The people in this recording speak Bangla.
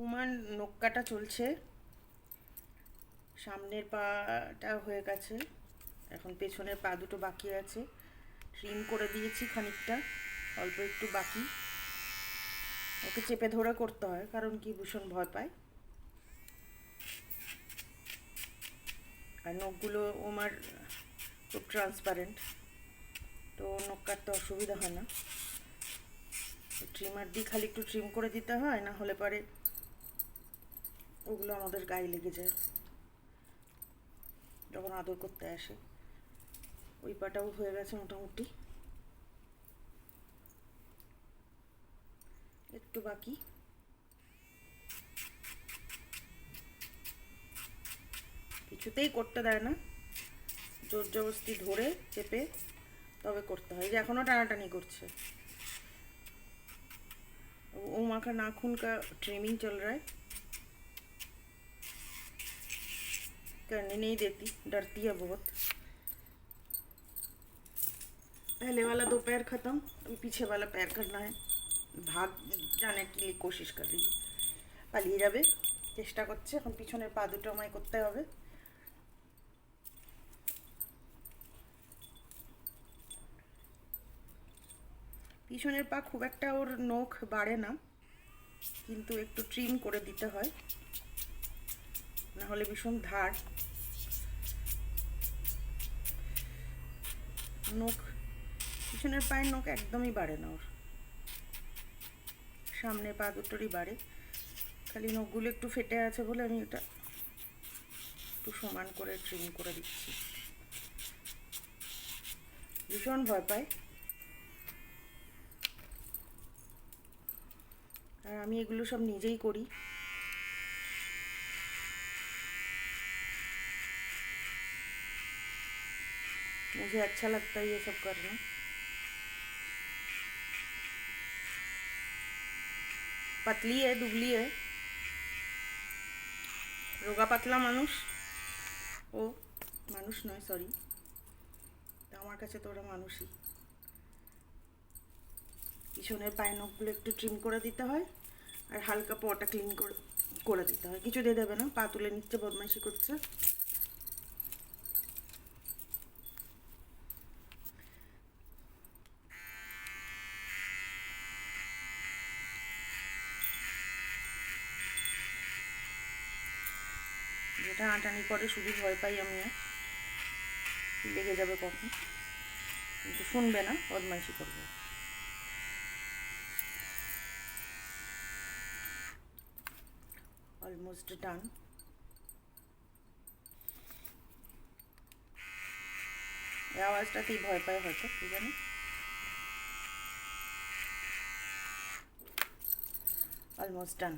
উমার নখ কাটা চলছে। সামনের পাটা হয়ে গেছে, এখন পেছনের পা দুটো বাকি আছে। ট্রিম করে দিয়েছি খানিকটা, অল্প একটু বাকি। ওকে চেপে ধরে করতে হয়, কারণ কি ভীষণ ভয় পায়। আর নখগুলো উমার খুব ট্রান্সপারেন্ট, তো নখ কাটতে অসুবিধা হয় না। ট্রিমার দিয়ে খালি একটু ট্রিম করে দিতে হয়, না হলে পরে ওগুলো আমাদের গায়ে লেগে যায় যখন আদর করতে আসে। ওই পাটাও হয়ে গেছে মোটামুটি, একটু বাকি। কিছুতেই করতে দেয় না, জোর জবরদস্তি ধরে চেপে তবে করতে হয়। যে এখনও টানাটানি করছে। उमा का नाखून का ट्रिमिंग चल रहा है, करने नहीं देती, डरती है बहुत। पहले वाला दो पैर ख़त्म, अभी पीछे वाला पैर करना है। भाग जाने के लिए कोशिश कर रही है, পালিয়ে যাবে চেষ্টা করছে। এখন পিছনের পা দুটো আমায় করতে হবে। পিছনের পা খুব একটা ওর নখ বাড়ে না, কিন্তু একটু ট্রিম করে দিতে হয়, না হলে ভীষণ ধার। নখ, পিছনের পায়ের নখ একদমই বাড়ে না ওর, সামনে পা দুটোরই বাড়ে। খালি নখগুলো একটু ফেটে আছে বলে আমি এটা একটু সমান করে ট্রিম করে দিচ্ছি। ভীষণ ভয় পায়, আর আমি এগুলো সব নিজেই করি। मुझे अच्छा लगता है ये सब करना। पतली है, दुबली है, रोगा पतला মানুষ ও। মানুষ নয়, সরি, আমার কাছে তো ওরা মানুষই। পিছনের পায়ের নখগুলো একটু ট্রিম করে দিতে হয়, আর হালকা পটা ক্লিন করে দিতে হয়। কিছু দিয়ে দেবে না, পা তুলে নিচ্ছে, বদমাইশি করছে। যেটা আটানি করে শুধু ভয় পাই আমি, লেগে যাবে কখন, কিন্তু শুনবে না, বদমাইশি করবে। Almost done. এই আওয়াজটাতেই ভয় পায় হয়তো, কি জানি। Almost done.